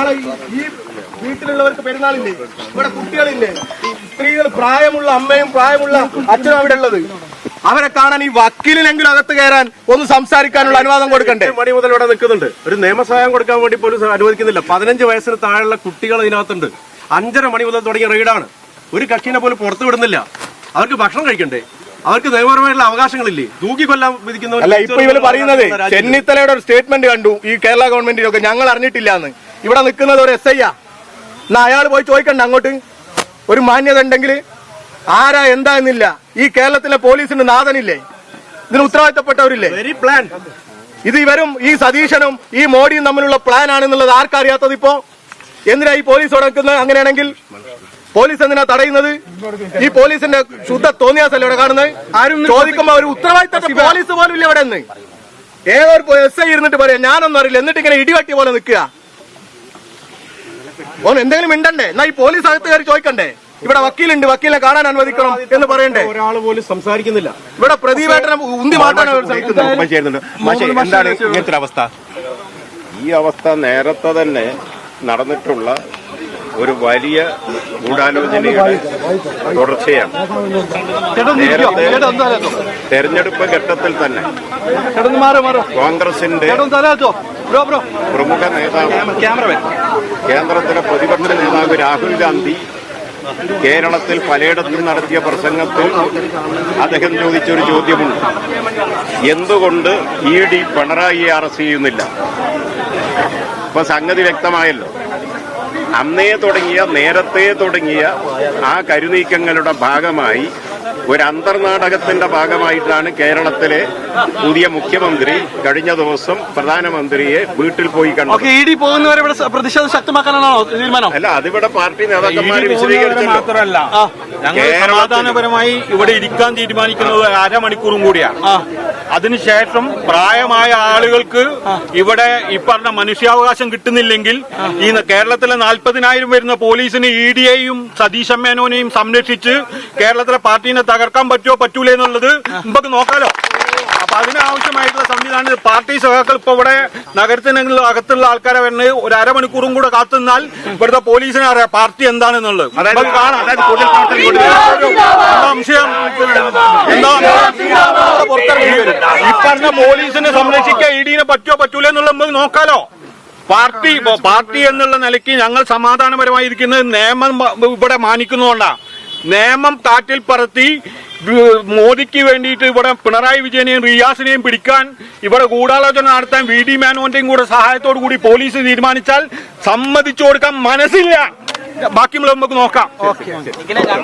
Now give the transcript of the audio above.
നാളെ ഈ വീട്ടിലുള്ളവർക്ക് പെരുന്നാളില്ലേ, ഇവിടെ കുട്ടികളില്ലേ, സ്ത്രീകൾ, പ്രായമുള്ള അമ്മയും പ്രായമുള്ള അച്ഛനും അവിടെ ഉള്ളത്, അവരെ കാണാൻ ഈ വക്കീലിനെങ്കിലും അകത്ത് കയറാൻ ഒന്ന് സംസാരിക്കാനുള്ള അനുവാദം കൊടുക്കണ്ടേ? മണി മുതൽ ഇവിടെ നിൽക്കുന്നുണ്ട്. ഒരു നിയമസഹായം കൊടുക്കാൻ വേണ്ടി പോലും അനുവദിക്കുന്നില്ല. 15 വയസ്സിന് താഴെയുള്ള കുട്ടികൾ ഇതിനകത്തുണ്ട്. 5:30 മണി മുതൽ തുടങ്ങിയ റെയ്ഡാണ്. ഒരു കക്ഷിനെ പോലും പുറത്തു വിടുന്നില്ല. അവർക്ക് ഭക്ഷണം കഴിക്കണ്ടേ? അവർക്ക് നിയമപരമായിട്ടുള്ള അവകാശങ്ങളില്ലേ? തൂക്കിക്കൊല്ലാൻ വിധിക്കുന്നവർ. അല്ല, ഇപ്പൊ ഇവര് പറയുന്നത് ചെന്നിത്തലയുടെ ഒരു സ്റ്റേറ്റ്മെന്റ് കണ്ടു ഈ കേരള ഗവൺമെന്റിനൊക്കെ, ഞങ്ങൾ അറിഞ്ഞിട്ടില്ല എന്ന്. ഇവിടെ നിൽക്കുന്നത് ഒരു SI എന്നാ അയാൾ പോയി ചോദിക്കണ്ട അങ്ങോട്ട്? ഒരു മാന്യത ഉണ്ടെങ്കിൽ ആരാ എന്താ എന്നില്ല. ഈ കേരളത്തിലെ പോലീസിന്റെ നാഥനില്ലേ, ഇതിന് ഉത്തരവാദിത്തപ്പെട്ടവരില്ലേ? Very plan. ഇത് ഇവരും ഈ സതീശനും ഈ മോഡിയും തമ്മിലുള്ള പ്ലാൻ ആണെന്നുള്ളത് ആർക്കറിയാത്തത്? ഇപ്പോ എന്തിനാ ഈ പോലീസ് ഉടക്കുന്നത്? അങ്ങനെയാണെങ്കിൽ പോലീസ് എന്തിനാ തടയുന്നത്? ഈ പോലീസിന്റെ ശുദ്ധ തോന്നിയാസല്ലേ ഇവിടെ കാണുന്നത്? ആരും ചോദിക്കുമ്പോ ഒരു ഉത്തരവാദിത്തപ്പെട്ട പോലീസ് പോലും ഇല്ല ഇവിടെ നിന്ന്. ഏതൊരു SI ഇരുന്നിട്ട് പറയാം ഞാനൊന്നും അറിയില്ല, എന്നിട്ട് ഇങ്ങനെ ഇടിവട്ടി പോലെ നിൽക്കുക. ഓൻ എന്തെങ്കിലും മിണ്ടണ്ടേ? എന്നാ ഈ പോലീസ് അകത്ത് കയറി ചോദിക്കണ്ടേ? ഇവിടെ വക്കീലുണ്ട്, വക്കീലിനെ കാണാൻ അനുവദിക്കണം എന്ന് പറയണ്ടേ? ഒരാൾ പോലും സംസാരിക്കുന്നില്ല. ഇവിടെ പ്രതിഭേട്ടനെ ഉന്തി മാറ്റാൻ ശ്രമിക്കുന്നത്. എന്താണ് ഇങ്ങനത്തെ അവസ്ഥ? ഈ അവസ്ഥ നേരത്തെ തന്നെ നടന്നിട്ടുള്ള ഒരു വലിയ ഗൂഢാലോചനയുടെ തുടർച്ചയാണ്. തെരഞ്ഞെടുപ്പ് ഘട്ടത്തിൽ തന്നെ കോൺഗ്രസിന്റെ പ്രമുഖ നേതാവ്, കേന്ദ്രത്തിലെ പ്രതിപക്ഷ നേതാവ് രാഹുൽ ഗാന്ധി കേരളത്തിൽ പലയിടത്തും നടത്തിയ പ്രസംഗത്തിൽ അദ്ദേഹം ചോദിച്ചൊരു ചോദ്യമുണ്ട്: എന്തുകൊണ്ട് ED പിണറായിയെ അറസ്റ്റ് ചെയ്യുന്നില്ല? ഇപ്പൊ സംഗതി വ്യക്തമായല്ലോ. നേരത്തെ തുടങ്ങിയ ആ കരുനീക്കങ്ങളുടെ ഭാഗമായി ഒരു അന്തർനാടകത്തിന്റെ ഭാഗമായിട്ടാണ് കേരളത്തിലെ പുതിയ മുഖ്യമന്ത്രി കഴിഞ്ഞ ദിവസം പ്രധാനമന്ത്രിയെ വീട്ടിൽ പോയി കണ്ടത്. ED പോകുന്നവരെ പ്രതിഷേധം ശക്തമാക്കാനാണോ തീരുമാനം? അല്ല, അതിവിടെ പാർട്ടി നേതാക്കന്മാർ വിശദീകരിച്ചല്ലോ. മാത്രമല്ല, ഞങ്ങൾ സമാധാനപരമായി ഇവിടെ ഇരിക്കാൻ തീരുമാനിക്കുന്നത് അരമണിക്കൂറും കൂടിയാണ്. അതിനുശേഷം പ്രായമായ ആളുകൾക്ക് ഇവിടെ ഈ പറഞ്ഞ മനുഷ്യാവകാശം കിട്ടുന്നില്ലെങ്കിൽ ഈ കേരളത്തിലെ 40,000 വരുന്ന പോലീസിന് EDയെയും സതീശൻ മേനോനെയും സംരക്ഷിച്ച് കേരളത്തിലെ പാർട്ടീനെ തകർക്കാൻ പറ്റുമോ പറ്റൂലേ എന്നുള്ളത് നമുക്ക് നോക്കാലോ. അപ്പൊ അതിനാവശ്യമായിട്ടുള്ള സംവിധാനം പാർട്ടി സഖാക്കൾ ഇപ്പൊ ഇവിടെ നഗരത്തിന് അകത്തുള്ള ആൾക്കാരെ വരുന്നത് ഒരു അരമണിക്കൂറും കൂടെ കാത്തുനിന്നാൽ ഇവിടുത്തെ പോലീസിനെ അറിയാം പാർട്ടി എന്താണെന്നുള്ളത്. ഈ പറഞ്ഞ പോലീസിനെ സംരക്ഷിക്കാൻ EDനെ പറ്റുമോ പറ്റൂല എന്നുള്ളത് നമുക്ക് നോക്കാലോ. പാർട്ടി എന്നുള്ള നിലയ്ക്ക് ഞങ്ങൾ സമാധാനപരമായിരിക്കുന്നത് നിയമം ഇവിടെ മാനിക്കുന്നതുകൊണ്ടാണ്. നിയമം കാറ്റിൽ പറത്തി മോദിക്ക് വേണ്ടിയിട്ട് ഇവിടെ പിണറായി വിജയനെയും റിയാസിനെയും പിടിക്കാൻ ഇവിടെ ഗൂഢാലോചന നടത്താൻ VD മേനോന്റെയും കൂടെ സഹായത്തോടു കൂടി പോലീസ് തീരുമാനിച്ചാൽ സമ്മതിച്ചു കൊടുക്കാൻ മനസ്സില്ല. ബാക്കിയുള്ള നമുക്ക് നോക്കാം.